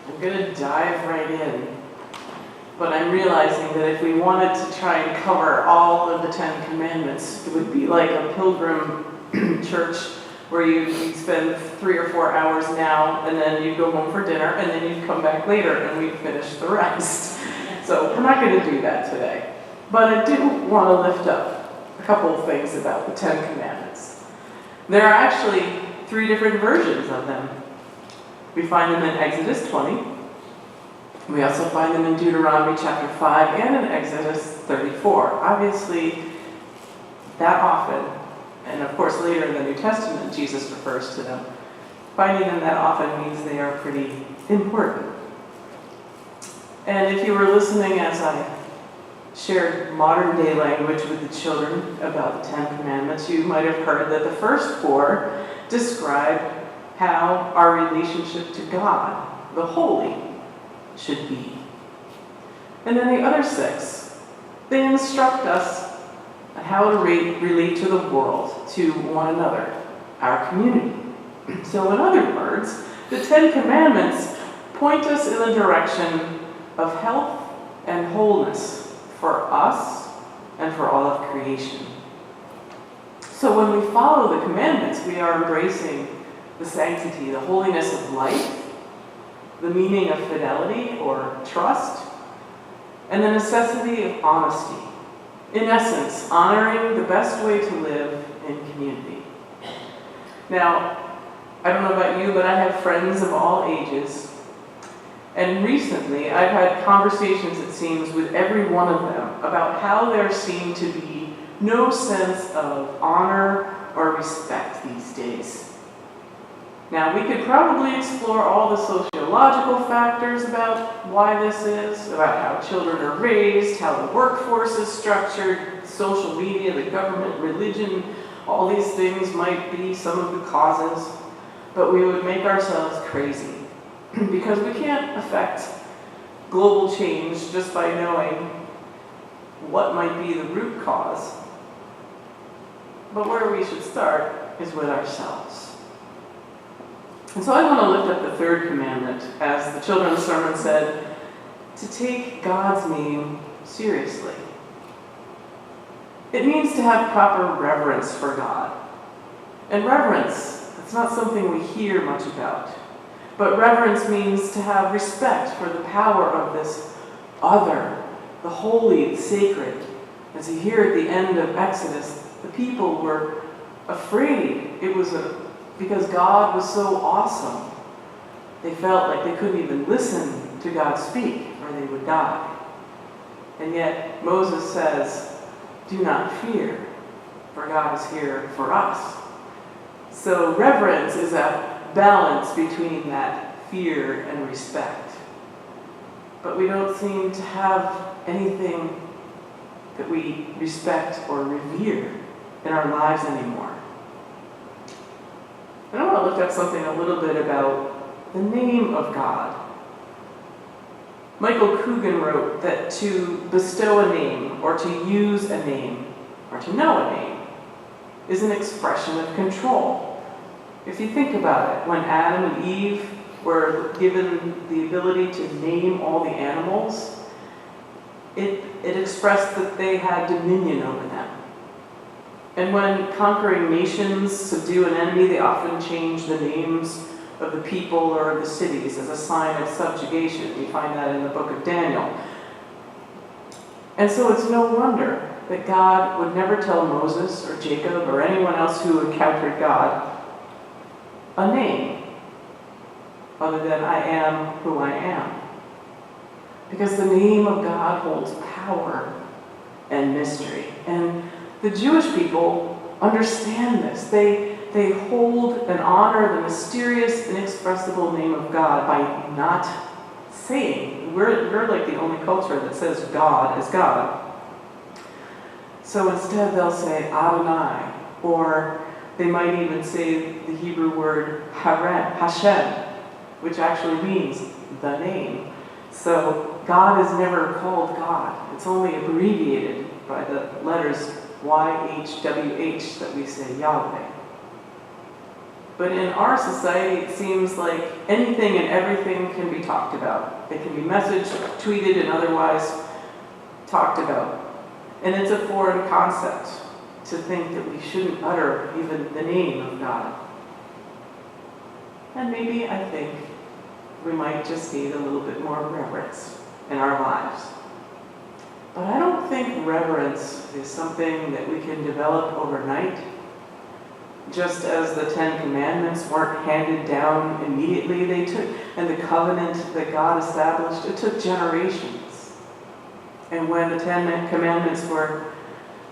I'm going to dive right in. But I'm realizing that if we wanted to try and cover all of the 10 Commandments, it would be like a pilgrim church where you'd spend 3 or 4 hours now, and then you'd go home for dinner, and then you'd come back later, and we'd finish the rest. So we're not going to do that today. But I do want to lift up a couple of things about the 10 Commandments. There are actually 3 different versions of them. We find them in Exodus 20. We also find them in Deuteronomy chapter 5 and in Exodus 34. Obviously, that often, and of course later in the New Testament, Jesus refers to them. Finding them that often means they are pretty important. And if you were listening as I shared modern day language with the children about the 10 Commandments, you might have heard that the first 4 describe how our relationship to God, the holy, should be. And then the other 6, they instruct us on how to relate to the world, to one another, our community. So in other words, the 10 Commandments point us in the direction of health and wholeness for us and for all of creation. So when we follow the commandments, we are embracing the sanctity, the holiness of life, the meaning of fidelity or trust, and the necessity of honesty. In essence, honoring the best way to live in community. Now, I don't know about you, but I have friends of all ages, and recently I've had conversations, it seems, with every one of them about how there seemed to be no sense of honor or respect these days. Now, we could probably explore all the sociological factors about why this is, about how children are raised, how the workforce is structured, social media, the government, religion, all these things might be some of the causes, but we would make ourselves crazy because we can't affect global change just by knowing what might be the root cause. But where we should start is with ourselves. And so I want to lift up the 3rd commandment, as the children's sermon said, to take God's name seriously. It means to have proper reverence for God. And reverence, it's not something we hear much about. But reverence means to have respect for the power of this other, the holy, the sacred. As you hear at the end of Exodus, the people were afraid. It was because God was so awesome. They felt like they couldn't even listen to God speak or they would die. And yet Moses says, do not fear, for God is here for us. So reverence is a balance between that fear and respect. But we don't seem to have anything that we respect or revere in our lives anymore. And I want to look at something a little bit about the name of God. Michael Coogan wrote that to bestow a name, or to use a name, or to know a name, is an expression of control. If you think about it, when Adam and Eve were given the ability to name all the animals, it expressed that they had dominion over them. And when conquering nations subdue an enemy, they often change the names of the people or of the cities as a sign of subjugation. We find that in the book of Daniel. And so it's no wonder that God would never tell Moses or Jacob or anyone else who encountered God a name other than I am who I am. Because the name of God holds power and mystery. And the Jewish people understand this. They hold and honor the mysterious, inexpressible name of God by not saying. We're like the only culture that says God is God. So instead they'll say Adonai, or they might even say the Hebrew word Hashem, which actually means the name. So God is never called God. It's only abbreviated by the letters YHWH that we say Yahweh. But in our society, it seems like anything and everything can be talked about. It can be messaged, tweeted, and otherwise talked about. And it's a foreign concept to think that we shouldn't utter even the name of God. And maybe I think we might just need a little bit more reverence in our lives. But I don't think reverence is something that we can develop overnight. Just as the Ten Commandments weren't handed down immediately, and the covenant that God established, it took generations. And when the Ten Commandments were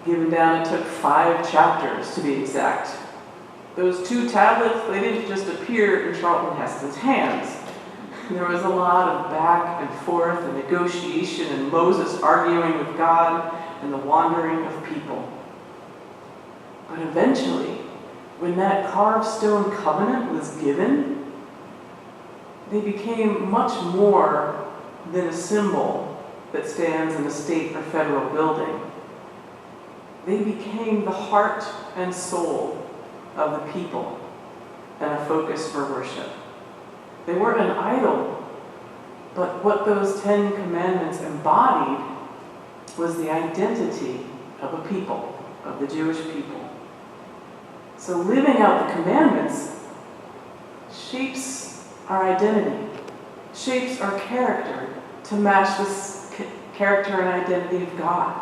given down, it took 5 chapters to be exact. Those 2 tablets, they didn't just appear in Charlton Heston's hands. There was a lot of back and forth and negotiation and Moses arguing with God and the wandering of people. But eventually, when that carved stone covenant was given, they became much more than a symbol that stands in a state or federal building. They became the heart and soul of the people and a focus for worship. They weren't an idol, but what those 10 commandments embodied was the identity of a people, of the Jewish people. So living out the commandments shapes our identity, shapes our character to match this character and identity of God.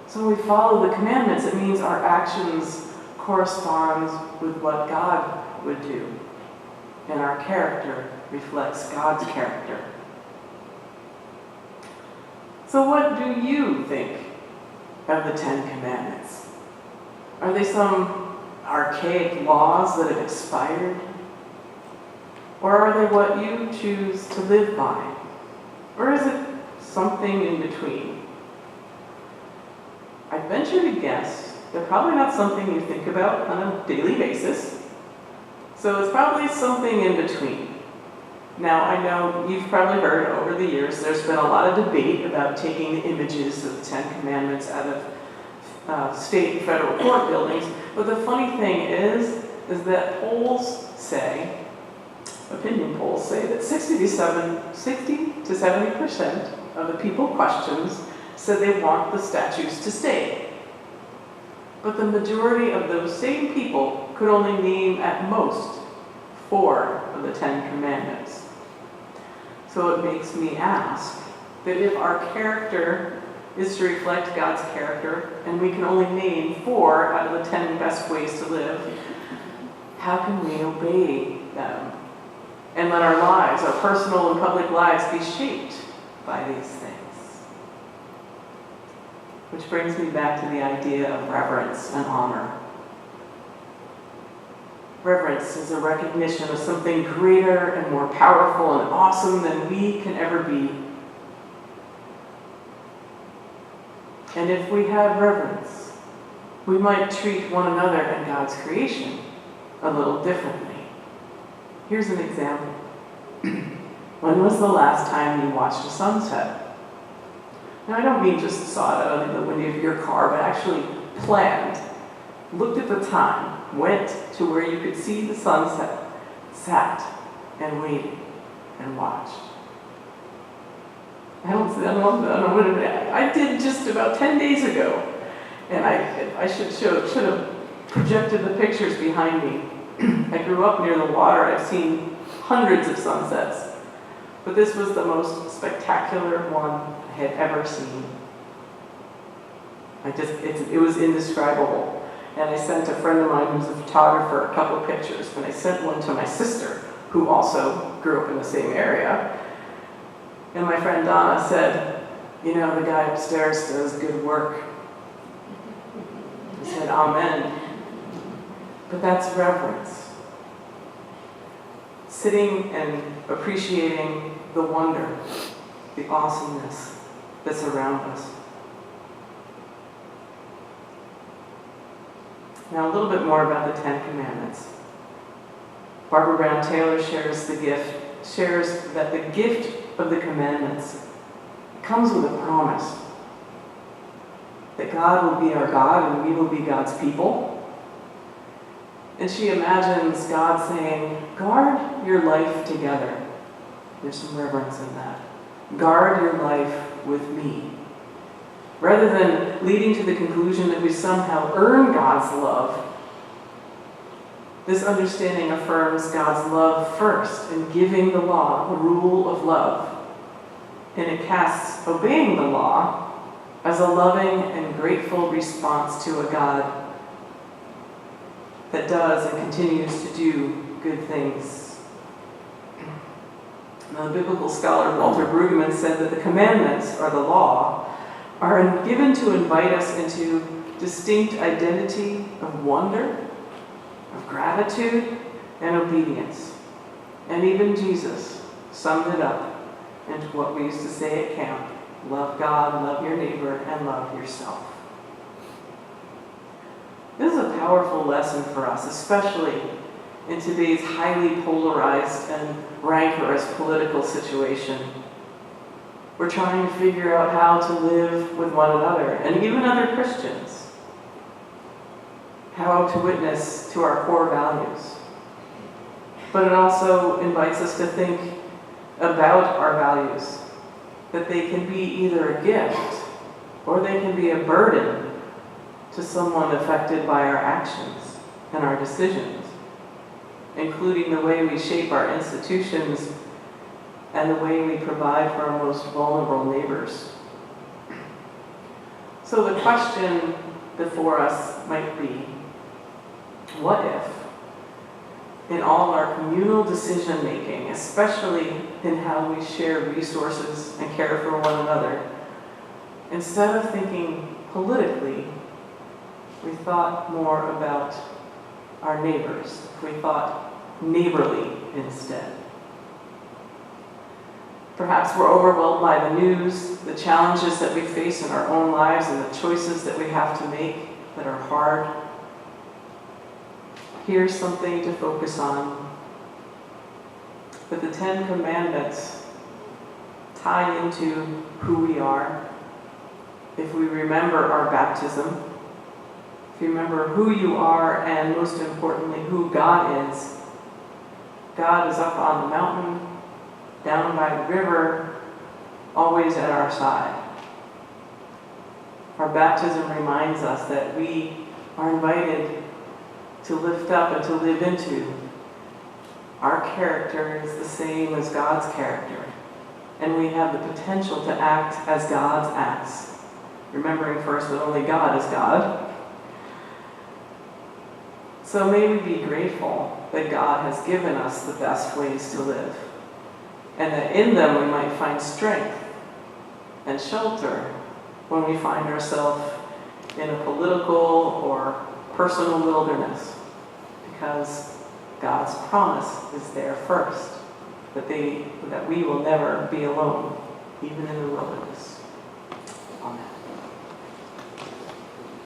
So when we follow the commandments, it means our actions correspond with what God would do. And our character reflects God's character. So what do you think of the 10 Commandments? Are they some archaic laws that have expired? Or are they what you choose to live by? Or is it something in between? I venture to guess they're probably not something you think about on a daily basis. So it's probably something in between. Now, I know you've probably heard over the years there's been a lot of debate about taking the images of the 10 Commandments out of state and federal court buildings. But the funny thing is that polls say, opinion polls say that 60 to 70% of the people questioned said they want the statutes to stay. But the majority of those same people could only name at most 4 of the 10 Commandments. So it makes me ask that if our character is to reflect God's character, and we can only name 4 out of the 10 best ways to live, how can we obey them? And let our lives, our personal and public lives, be shaped by these things. Which brings me back to the idea of reverence and honor. Reverence is a recognition of something greater and more powerful and awesome than we can ever be. And if we have reverence, we might treat one another and God's creation a little differently. Here's an example. When was the last time you watched a sunset? Now, I don't mean just saw it out in the window of your car, but actually planned, looked at the time, went to where you could see the sunset, sat and waited and watched. I did just about 10 days ago, and I should have projected the pictures behind me. I grew up near the water. I've seen hundreds of sunsets, but this was the most spectacular one I had ever seen. It was indescribable. And I sent a friend of mine who's a photographer a couple of pictures, and I sent one to my sister, who also grew up in the same area. And my friend Donna said, "You know, the guy upstairs does good work." I said, "Amen." But that's reverence. Sitting and appreciating the wonder, the awesomeness that's around us. Now, a little bit more about the 10 Commandments. Barbara Brown Taylor shares that the gift of the commandments comes with a promise that God will be our God and we will be God's people. And she imagines God saying, guard your life together. There's some reverence in that. Guard your life with me. Rather than leading to the conclusion that we somehow earn God's love, this understanding affirms God's love first in giving the law, the rule of love. And it casts obeying the law as a loving and grateful response to a God that does and continues to do good things. Now, the biblical scholar Walter Brueggemann said that the commandments, or the law, are given to invite us into distinct identity of wonder, of gratitude, and obedience. And even Jesus summed it up into what we used to say at camp: love God, love your neighbor, and love yourself. This is a powerful lesson for us, especially in today's highly polarized and rancorous political situation. We're trying to figure out how to live with one another, and even other Christians. How to witness to our core values. But it also invites us to think about our values, that they can be either a gift or they can be a burden to someone affected by our actions and our decisions, including the way we shape our institutions and the way we provide for our most vulnerable neighbors. So the question before us might be, what if, in all our communal decision-making, especially in how we share resources and care for one another, instead of thinking politically, we thought more about our neighbors, if we thought neighborly instead? Perhaps we're overwhelmed by the news, the challenges that we face in our own lives, and the choices that we have to make that are hard. Here's something to focus on. That the 10 Commandments tie into who we are. If we remember our baptism, if you remember who you are, and most importantly, who God is. God is up on the mountain, down by the river, always at our side. Our baptism reminds us that we are invited to lift up and to live into. Our character is the same as God's character, and we have the potential to act as God acts, remembering first that only God is God. So may we be grateful that God has given us the best ways to live, and that in them we might find strength and shelter when we find ourselves in a political or personal wilderness, because God's promise is there first, that we will never be alone, even in the wilderness. Amen.